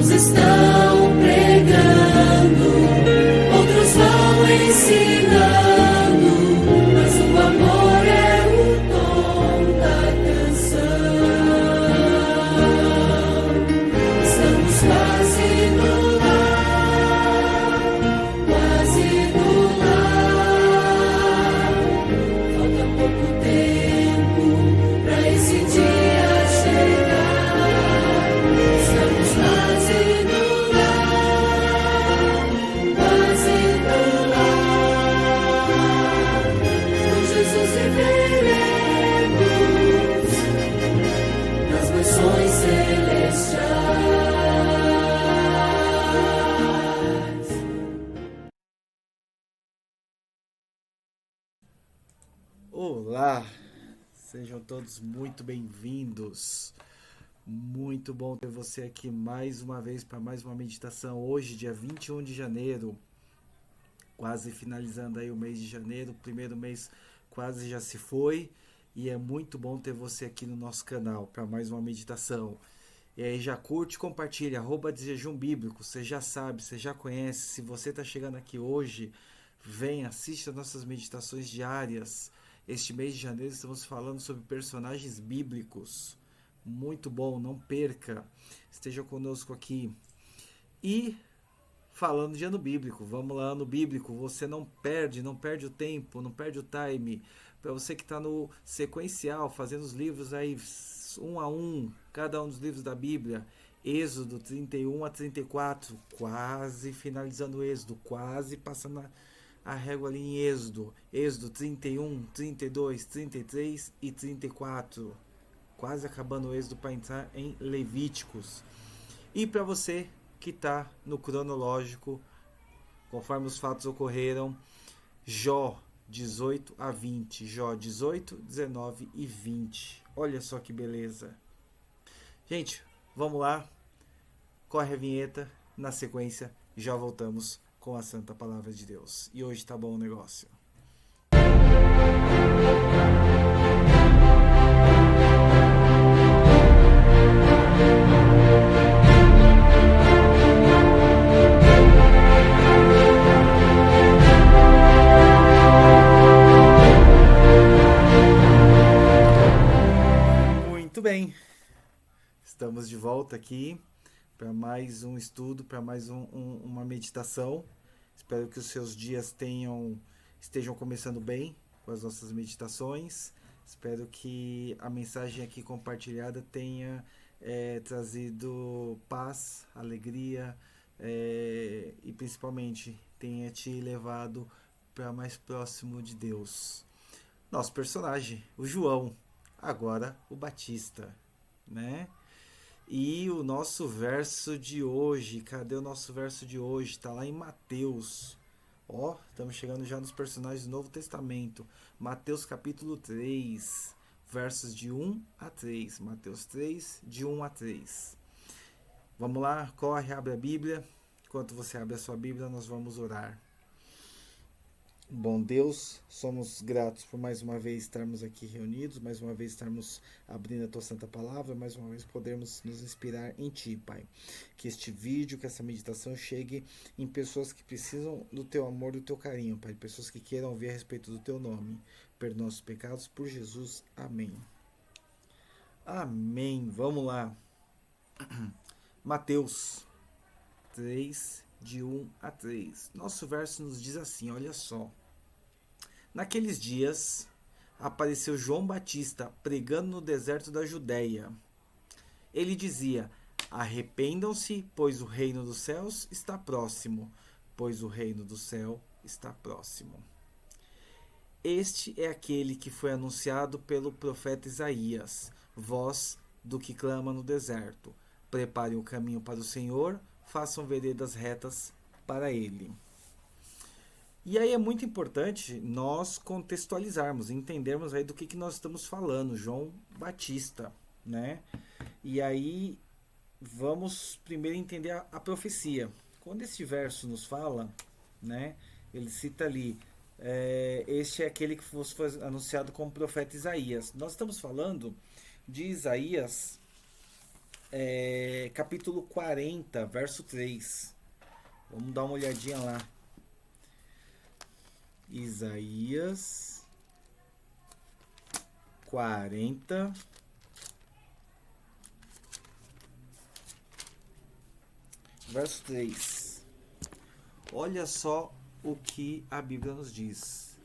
Uns estão pregando, outros vão ensinando, mas o amor é o tom da canção. Estamos quase no lar, quase no lar. Falta pouco tempo pra esse dia chegar. Estamos quase no lar, quase no lar. Com Jesus viveremos nas mansões celestiais. Olá, sejam todos muito bem-vindos. Muito bom ter você aqui mais uma vez para mais uma meditação. Hoje, dia 21 de janeiro, quase finalizando aí o mês de janeiro. O primeiro mês quase já se foi e é muito bom ter você aqui no nosso canal para mais uma meditação. E aí já curte, compartilha, @desjejum-bíblico. Você já sabe, você já conhece. Se você está chegando aqui hoje, vem, assiste as nossas meditações diárias. Este mês de janeiro estamos falando sobre personagens bíblicos. Muito bom, não perca. Esteja conosco aqui. E falando de ano bíblico, vamos lá, ano bíblico. Você não perde o tempo, não perde o time. Para você que está no sequencial, fazendo os livros aí um a um, cada um dos livros da Bíblia. Êxodo 31 a 34, quase finalizando o Êxodo, quase passando a régua ali em Êxodo. Êxodo 31, 32, 33 e 34. Quase acabando o Êxodo para entrar em Levíticos. E para você que está no cronológico, conforme os fatos ocorreram, Jó 18 a 20. Jó 18, 19 e 20. Olha só que beleza. Gente, vamos lá. Corre a vinheta. Na sequência, já voltamos com a Santa Palavra de Deus. E hoje tá bom o negócio. Muito bem. Estamos de volta aqui para mais um estudo, para mais uma meditação. Espero que os seus dias estejam começando bem com as nossas meditações. Espero que a mensagem aqui compartilhada tenha trazido paz, alegria e principalmente tenha te levado para mais próximo de Deus. Nosso personagem, o João, agora o Batista, né? E o nosso verso de hoje, cadê o nosso verso de hoje? Está lá em Mateus. Ó, estamos chegando já nos personagens do Novo Testamento. Mateus capítulo 3, versos de 1 a 3. Mateus 3, de 1 a 3. Vamos lá, corre, abre a Bíblia. Enquanto você abre a sua Bíblia, nós vamos orar. Bom Deus, somos gratos por mais uma vez estarmos aqui reunidos, mais uma vez estarmos abrindo a Tua Santa Palavra, mais uma vez podermos nos inspirar em Ti, Pai. Que este vídeo, que essa meditação chegue em pessoas que precisam do Teu amor, do Teu carinho, Pai. Pessoas que queiram ouvir a respeito do Teu nome. Perdoa nossos pecados por Jesus. Amém. Amém. Vamos lá. Mateus 3, de 1 a 3. Nosso verso nos diz assim, olha só. Naqueles dias, apareceu João Batista pregando no deserto da Judéia. Ele dizia, arrependam-se, pois o reino dos céus está próximo. Pois o reino do céu está próximo. Este é aquele que foi anunciado pelo profeta Isaías, voz do que clama no deserto. Preparem o caminho para o Senhor, façam veredas retas para ele. E aí é muito importante nós contextualizarmos, entendermos aí do que nós estamos falando, João Batista, né? E aí vamos primeiro entender a profecia. Quando esse verso nos fala, né? Ele cita ali, este é aquele que foi anunciado como profeta Isaías. Nós estamos falando de Isaías capítulo 40, verso 3. Vamos dar uma olhadinha lá. Isaías 40, verso 3. Olha só o que a Bíblia nos diz.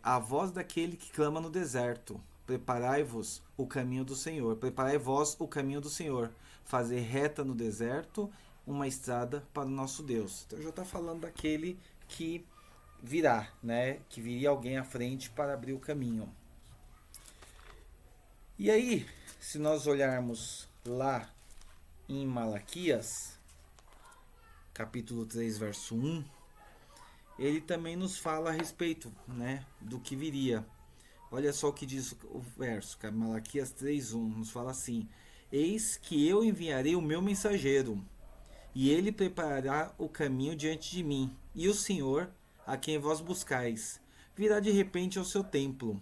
A voz daquele que clama no deserto: preparai-vos o caminho do Senhor. Preparai vós o caminho do Senhor. Fazer reta no deserto uma estrada para o nosso Deus. Então já está falando daquele que virá, né? Que viria alguém à frente para abrir o caminho. E aí, se nós olharmos lá em Malaquias, capítulo 3, verso 1, ele também nos fala a respeito, né, do que viria. Olha só o que diz o verso, Malaquias 3, 1, nos fala assim: eis que eu enviarei o meu mensageiro, e ele preparará o caminho diante de mim, e o Senhor, a quem vós buscais, virá de repente ao seu templo,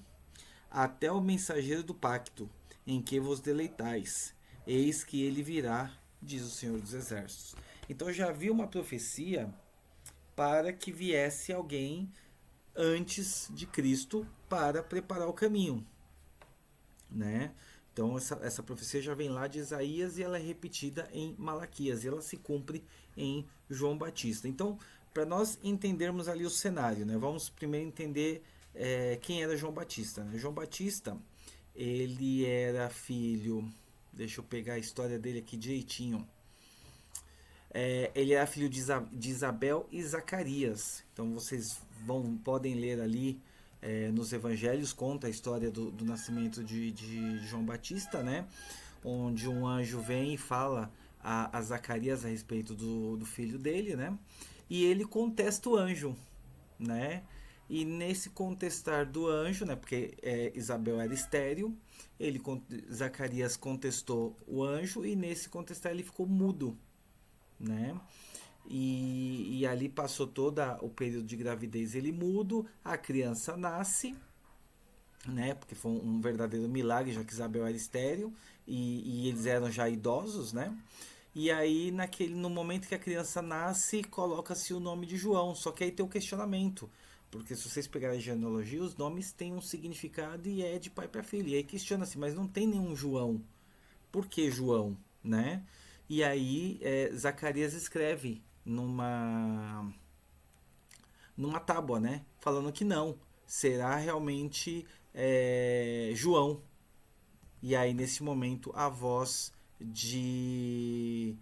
até o mensageiro do pacto, em que vos deleitais. Eis que ele virá, diz o Senhor dos Exércitos. Então já havia uma profecia para que viesse alguém antes de Cristo para preparar o caminho, né? Então essa profecia já vem lá de Isaías e ela é repetida em Malaquias e ela se cumpre em João Batista. Então, para nós entendermos ali o cenário, né? Vamos primeiro entender quem era João Batista, né? João Batista, ele era filho, deixa eu pegar a história dele aqui direitinho. Ele era filho de Isabel e Zacarias. Então vocês podem ler ali nos evangelhos, conta a história do nascimento de João Batista, né? Onde um anjo vem e fala a Zacarias a respeito do filho dele, né? E ele contesta o anjo, né? E nesse contestar do anjo, né? Porque Isabel era estéril, Zacarias contestou o anjo e nesse contestar ele ficou mudo, né? E ali passou todo o período de gravidez ele mudo, a criança nasce, né? Porque foi um verdadeiro milagre, já que Isabel era estéril e eles eram já idosos, né? E aí no momento que a criança nasce, coloca-se o nome de João, só que aí tem o questionamento, porque se vocês pegarem a genealogia, os nomes têm um significado e é de pai para filho, e aí questiona-se, mas não tem nenhum João, por que João, né? E aí Zacarias escreve numa tábua, né? Falando que não, será realmente João. E aí nesse momento a voz de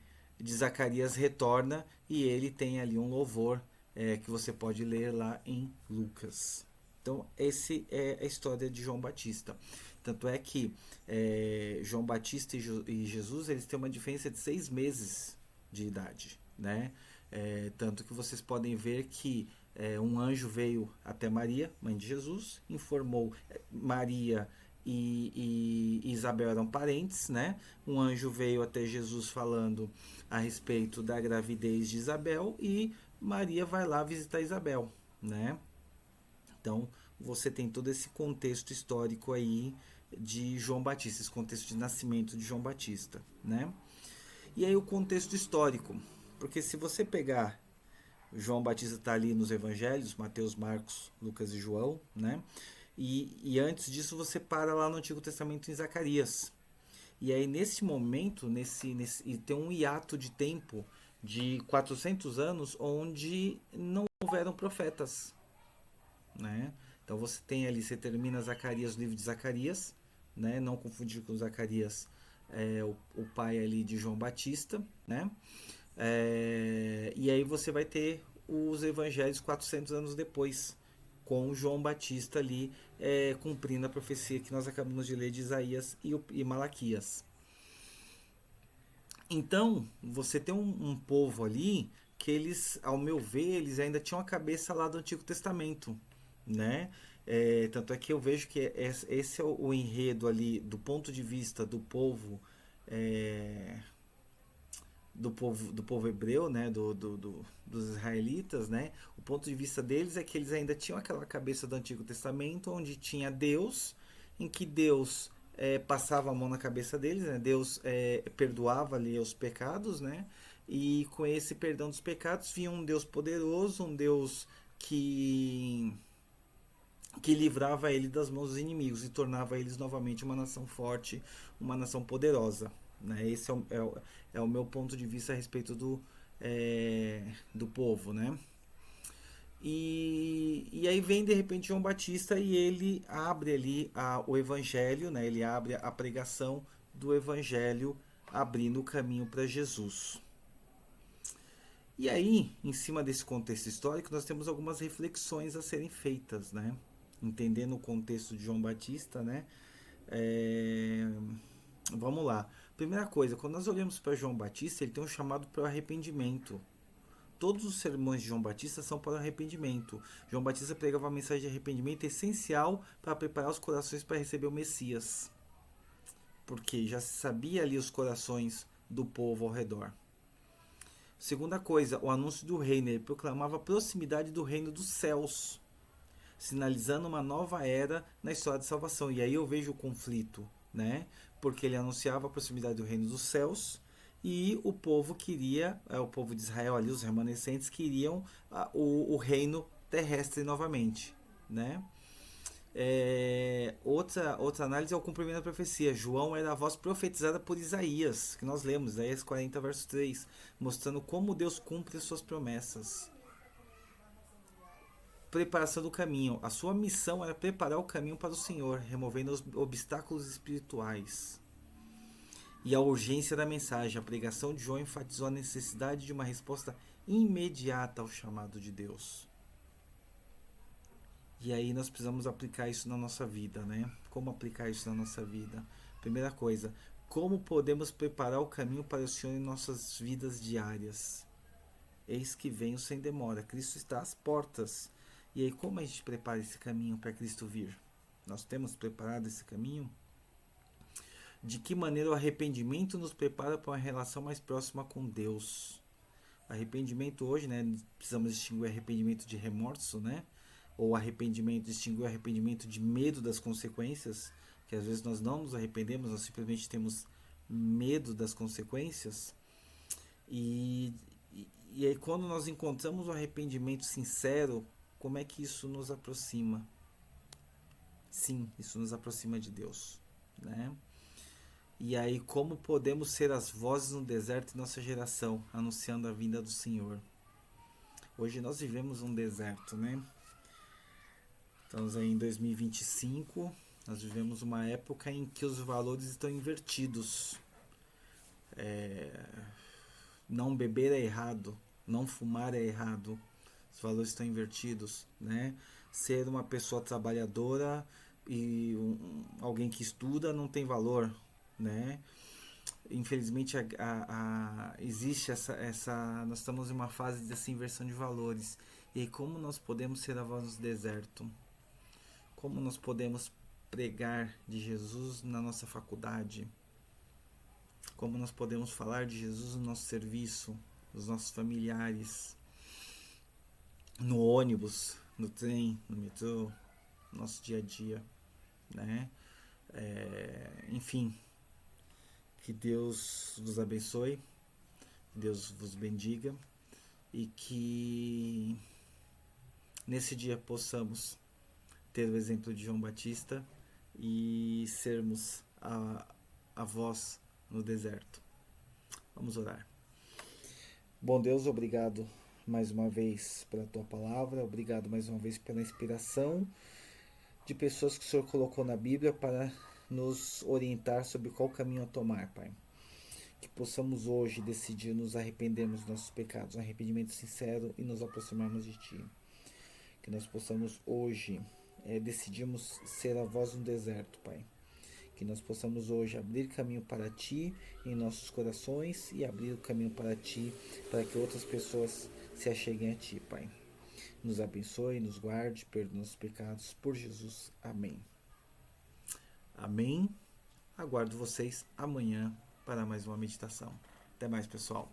Zacarias retorna e ele tem ali um louvor que você pode ler lá em Lucas. Então essa é a história de João Batista. Tanto é que João Batista e Jesus eles têm uma diferença de 6 meses de idade, né? Tanto que vocês podem ver que um anjo veio até Maria, mãe de Jesus, informou Maria e Isabel eram parentes, né? Um anjo veio até Jesus falando a respeito da gravidez de Isabel e Maria vai lá visitar Isabel, né? Então você tem todo esse contexto histórico aí de João Batista, esse contexto de nascimento de João Batista, né? E aí o contexto histórico, porque se você pegar João Batista está ali nos evangelhos, Mateus, Marcos, Lucas e João, né? E antes disso você para lá no Antigo Testamento em Zacarias. E aí nesse momento, e tem um hiato de tempo de 400 anos onde não houveram profetas, né? Então você tem ali, você termina Zacarias, o livro de Zacarias, né? Não confundir com Zacarias, o pai ali de João Batista, né? E aí você vai ter os evangelhos 400 anos depois, com João Batista ali cumprindo a profecia que nós acabamos de ler de Isaías e Malaquias. Então, você tem um povo ali que eles, ao meu ver, eles ainda tinham a cabeça lá do Antigo Testamento, né? Tanto é que eu vejo que esse é o enredo ali do ponto de vista do povo do povo hebreu, né, dos israelitas, né, o ponto de vista deles é que eles ainda tinham aquela cabeça do Antigo Testamento, onde tinha Deus, em que Deus passava a mão na cabeça deles, né? Deus perdoava ali os pecados, né? E com esse perdão dos pecados vinha um Deus poderoso, um Deus que livrava ele das mãos dos inimigos e tornava eles novamente uma nação forte, uma nação poderosa. Né? Esse é o meu ponto de vista a respeito do povo. Né? E aí vem de repente João Batista e ele abre ali o evangelho, né? Ele abre a pregação do evangelho, abrindo o caminho para Jesus. E aí, em cima desse contexto histórico, nós temos algumas reflexões a serem feitas, né? Entendendo o contexto de João Batista, né? Vamos lá. Primeira coisa, quando nós olhamos para João Batista, ele tem um chamado para o arrependimento. Todos os sermões de João Batista são para o arrependimento. João Batista pregava uma mensagem de arrependimento essencial para preparar os corações para receber o Messias. Porque já se sabia ali os corações do povo ao redor. Segunda coisa, o anúncio do reino. Ele proclamava a proximidade do reino dos céus, sinalizando uma nova era na história de salvação. E aí eu vejo o conflito, né? Porque ele anunciava a proximidade do reino dos céus e o povo queria, o povo de Israel ali, os remanescentes, queriam o reino terrestre novamente, né? Outra análise é o cumprimento da profecia. João era a voz profetizada por Isaías, que nós lemos, Isaías 40, verso 3, mostrando como Deus cumpre as suas promessas. Preparação do caminho. A sua missão era preparar o caminho para o Senhor, removendo os obstáculos espirituais. E a urgência da mensagem. A pregação de João enfatizou a necessidade de uma resposta imediata ao chamado de Deus. E aí nós precisamos aplicar isso na nossa vida, né? Como aplicar isso na nossa vida? Primeira coisa, como podemos preparar o caminho para o Senhor em nossas vidas diárias? Eis que venho sem demora. Cristo está às portas. E aí, como a gente prepara esse caminho para Cristo vir? Nós temos preparado esse caminho? De que maneira o arrependimento nos prepara para uma relação mais próxima com Deus? Arrependimento hoje, né? Precisamos distinguir arrependimento de remorso, né? Ou distinguir o arrependimento de medo das consequências, que às vezes nós não nos arrependemos, nós simplesmente temos medo das consequências. E aí quando nós encontramos o arrependimento sincero, como é que isso nos aproxima? Sim, isso nos aproxima de Deus, né? E aí como podemos ser as vozes no deserto em nossa geração, anunciando a vinda do Senhor? Hoje nós vivemos um deserto, né? Estamos aí em 2025, nós vivemos uma época em que os valores estão invertidos. Não beber é errado, não fumar é errado, os valores estão invertidos, né? Ser uma pessoa trabalhadora e alguém que estuda não tem valor, né? Infelizmente existe nós estamos em uma fase dessa inversão de valores. E aí, como nós podemos ser a voz do deserto? Como nós podemos pregar de Jesus na nossa faculdade? Como nós podemos falar de Jesus no nosso serviço, nos nossos familiares, no ônibus, no trem, no metrô, no nosso dia a dia, né? Enfim, que Deus vos abençoe, que Deus vos bendiga e que nesse dia possamos ter o exemplo de João Batista e sermos a voz no deserto. Vamos orar. Bom Deus, obrigado mais uma vez pela tua palavra, obrigado mais uma vez pela inspiração de pessoas que o Senhor colocou na Bíblia para nos orientar sobre qual caminho a tomar, Pai. Que possamos hoje decidir nos arrependermos dos nossos pecados, um arrependimento sincero e nos aproximarmos de Ti. Que nós possamos hoje decidirmos ser a voz no deserto, Pai. Que nós possamos hoje abrir caminho para Ti em nossos corações e abrir o caminho para Ti, para que outras pessoas se acheguem a Ti, Pai. Nos abençoe, nos guarde, perdoe nossos pecados, por Jesus. Amém. Amém. Aguardo vocês amanhã para mais uma meditação. Até mais, pessoal.